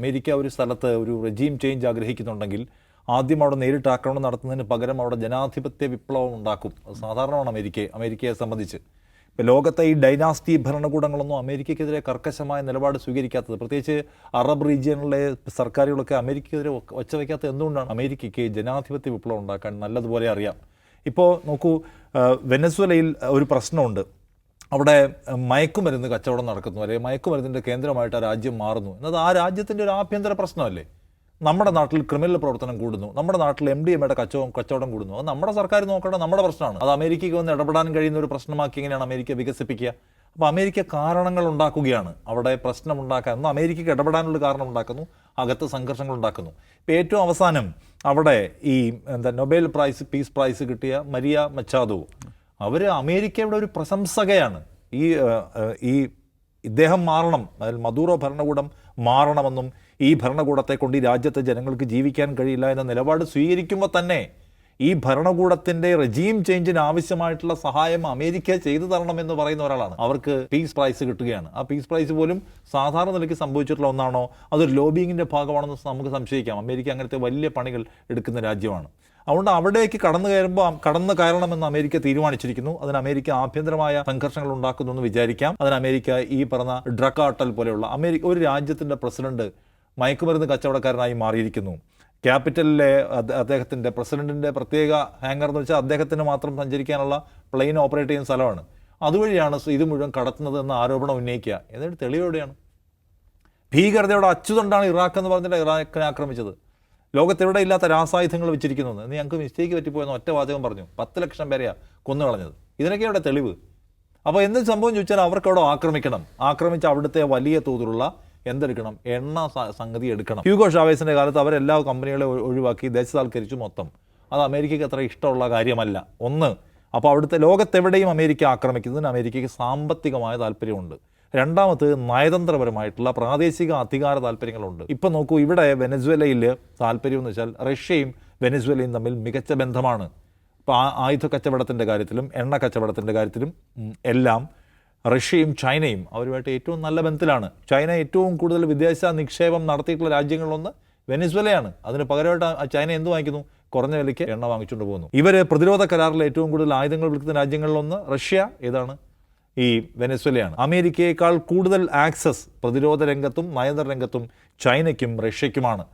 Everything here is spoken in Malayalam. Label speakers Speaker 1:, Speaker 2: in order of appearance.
Speaker 1: അമേരിക്ക ഒരു സ്ഥലത്ത് ഒരു റെജീം ചേഞ്ച് ആഗ്രഹിക്കുന്നുണ്ടെങ്കിൽ ആദ്യം അവിടെ നേരിട്ട് ആക്രമണം നടത്തുന്നതിന് പകരം അവിടെ ജനാധിപത്യ വിപ്ലവം ഉണ്ടാക്കും. അത് സാധാരണമാണ് അമേരിക്കയെ സംബന്ധിച്ച്. ഇപ്പോൾ ലോകത്തെ ഈ ഡൈനാസ്റ്റി ഭരണകൂടങ്ങളൊന്നും അമേരിക്കയ്ക്കെതിരെ കർക്കശമായ നിലപാട് സ്വീകരിക്കാത്തത്, പ്രത്യേകിച്ച് അറബ് റീജിയനിലെ സർക്കാരുകളൊക്കെ അമേരിക്കയ്ക്കെതിരെ ഒച്ചവയ്ക്കാത്തത് എന്തുകൊണ്ടാണ്? അമേരിക്കയ്ക്ക് ജനാധിപത്യ വിപ്ലവം ഉണ്ടാക്കാൻ നല്ലതുപോലെ അറിയാം. ഇപ്പോൾ നോക്കൂ, വെനസ്വേലയിൽ ഒരു പ്രശ്നമുണ്ട്. അവിടെ മയക്കുമരുന്ന് കച്ചവടം നടക്കുന്നു, അല്ലെങ്കിൽ മയക്കുമരുന്നിൻ്റെ കേന്ദ്രമായിട്ട് ആ രാജ്യം മാറുന്നു എന്നത് ആ രാജ്യത്തിൻ്റെ ഒരു ആഭ്യന്തര പ്രശ്നമല്ലേ? നമ്മുടെ നാട്ടിൽ ക്രിമിനൽ പ്രവർത്തനം കൂടുന്നു, നമ്മുടെ നാട്ടിൽ MDMA കച്ചവടം കൂടുന്നു. അത് നമ്മുടെ സർക്കാർ നോക്കേണ്ട നമ്മുടെ പ്രശ്നമാണ്. അത് അമേരിക്കയ്ക്ക് വന്ന് ഇടപെടാൻ കഴിയുന്ന ഒരു പ്രശ്നമാക്കി എങ്ങനെയാണ് അമേരിക്ക വികസിപ്പിക്കുക? അപ്പോൾ അമേരിക്ക കാരണങ്ങൾ ഉണ്ടാക്കുകയാണ് അവിടെ പ്രശ്നമുണ്ടാക്കാൻ. എന്നാൽ അമേരിക്കയ്ക്ക് ഇടപെടാനുള്ള കാരണം ഉണ്ടാക്കുന്നു, അകത്ത് സംഘർഷങ്ങൾ ഉണ്ടാക്കുന്നു. ഇപ്പോൾ ഏറ്റവും അവസാനം അവിടെ ഈ നൊബേൽ പീസ് പ്രൈസ് കിട്ടിയ മരിയ മച്ചാദോ, അവർ അമേരിക്കയുടെ ഒരു പ്രശംസകയാണ്. ഇദ്ദേഹം മാറണം, അതിൽ മദൂറോ ഭരണകൂടം മാറണമെന്നും ഈ ഭരണകൂടത്തെ കൊണ്ട് ഈ രാജ്യത്തെ ജനങ്ങൾക്ക് ജീവിക്കാൻ കഴിയില്ല എന്ന നിലപാട് സ്വീകരിക്കുമ്പോൾ തന്നെ ഈ ഭരണകൂടത്തിൻ്റെ റെജീം ചേഞ്ചിന് ആവശ്യമായിട്ടുള്ള സഹായം അമേരിക്ക ചെയ്തു തരണമെന്ന് പറയുന്ന ഒരാളാണ്. അവർക്ക് പീസ് പ്രൈസ് കിട്ടുകയാണ്. ആ പീസ് പ്രൈസ് പോലും സാധാരണ നിലയ്ക്ക് സംഭവിച്ചിട്ടുള്ള ഒന്നാണോ, അതൊരു ലോബിങ്ങിൻ്റെ ഭാഗമാണെന്ന് നമുക്ക് സംശയിക്കാം. അമേരിക്ക അങ്ങനത്തെ വലിയ പണികൾ എടുക്കുന്ന രാജ്യമാണ്. അതുകൊണ്ട് അവിടേക്ക് കടന്നു കയറണമെന്ന് അമേരിക്ക തീരുമാനിച്ചിരിക്കുന്നു. അതിന് അമേരിക്ക ആഭ്യന്തരമായ സംഘർഷങ്ങൾ ഉണ്ടാക്കുന്നു എന്ന് വിചാരിക്കാം. അതിന് അമേരിക്ക ഈ പറഞ്ഞ ഡ്രഗ് കാർട്ടൽ പോലെയുള്ള ഒരു രാജ്യത്തിൻ്റെ പ്രസിഡന്റ് മയക്കുമരുന്ന് കച്ചവടക്കാരനായി മാറിയിരിക്കുന്നു. ക്യാപിറ്റലിലെ അദ്ദേഹത്തിൻ്റെ പ്രസിഡന്റിൻ്റെ പ്രത്യേക ഹാങ്ങർ എന്ന് വെച്ചാൽ അദ്ദേഹത്തിന് മാത്രം സഞ്ചരിക്കാനുള്ള പ്ലെയിൻ ഓപ്പറേറ്റ് ചെയ്യുന്ന സ്ഥലമാണ്. അതുവഴിയാണ് ഇത് മുഴുവൻ കടത്തുന്നത് എന്ന ആരോപണം ഉന്നയിക്കുക. എന്നിട്ട് തെളിവെവിടെയാണ്? ഭീകരതയുടെ അച്ചുതണ്ടാണ് ഇറാഖ് എന്ന് പറഞ്ഞിട്ട് ഇറാഖിനെ ആക്രമിച്ചത്. ലോകത്തെവിടെ ഇല്ലാത്ത രാസായുധങ്ങൾ വെച്ചിരിക്കുന്നു എന്ന് ഞങ്ങൾക്ക് മിസ്റ്റേക്ക് പറ്റിപ്പോയെന്ന് ഒറ്റ വാചകം പറഞ്ഞു. 10 ലക്ഷം പേരെയാണ് കൊന്നു കളഞ്ഞത്. ഇതിനൊക്കെ അവിടെ തെളിവ്. അപ്പോൾ എന്ത് സംഭവം ചോദിച്ചാൽ അവർക്കവിടെ ആക്രമിച്ച് അവിടുത്തെ വലിയ തോതിലുള്ള എന്തെടുക്കണം, എണ്ണ സംഗതി എടുക്കണം. ഹ്യൂഗോ ഷാവേസിൻ്റെ കാലത്ത് അവരെല്ലാ കമ്പനികളെ ഒഴിവാക്കി ദേശസാൽക്കരിച്ചു മൊത്തം. അത് അമേരിക്കയ്ക്ക് അത്ര ഇഷ്ടമുള്ള കാര്യമല്ല. അപ്പോൾ അവിടുത്തെ ലോകത്തെവിടെയും അമേരിക്ക ആക്രമിക്കുന്നതിന് അമേരിക്കയ്ക്ക് സാമ്പത്തികമായ താല്പര്യമുണ്ട്. രണ്ടാമത് നയതന്ത്രപരമായിട്ടുള്ള പ്രാദേശിക അധികാര താല്പര്യങ്ങളുണ്ട്. ഇപ്പം നോക്കൂ, ഇവിടെ വെനസ്വേലയിൽ താല്പര്യം എന്ന് വെച്ചാൽ റഷ്യയും വെനസ്വേലയും തമ്മിൽ മികച്ച ബന്ധമാണ്. ഇപ്പോൾ ആയുധ കച്ചവടത്തിൻ്റെ കാര്യത്തിലും എണ്ണ കച്ചവടത്തിൻ്റെ കാര്യത്തിലും എല്ലാം റഷ്യയും ചൈനയും അവരുമായിട്ട് ഏറ്റവും നല്ല ബന്ധത്തിലാണ്. ചൈന ഏറ്റവും കൂടുതൽ വിദേശ നിക്ഷേപം നടത്തിയിട്ടുള്ള രാജ്യങ്ങളിലൊന്ന് വെനസ്വേലയാണ്. അതിന് പകരമായിട്ട് ചൈന എന്ത് വാങ്ങിക്കുന്നു? കുറഞ്ഞ വിലയ്ക്ക് എണ്ണ വാങ്ങിച്ചുകൊണ്ട് പോകുന്നു. ഇവർ പ്രതിരോധ കരാറിൽ ഏറ്റവും കൂടുതൽ ആയുധങ്ങൾ വിൽക്കുന്ന രാജ്യങ്ങളിലൊന്ന് റഷ്യ, ഏതാണ്? ഈ വെനസ്വേലയാണ്. അമേരിക്കയേക്കാൾ കൂടുതൽ ആക്സസ് പ്രതിരോധ രംഗത്തും നയതന്ത്ര രംഗത്തും ചൈനയ്ക്കും റഷ്യയ്ക്കുമാണ്.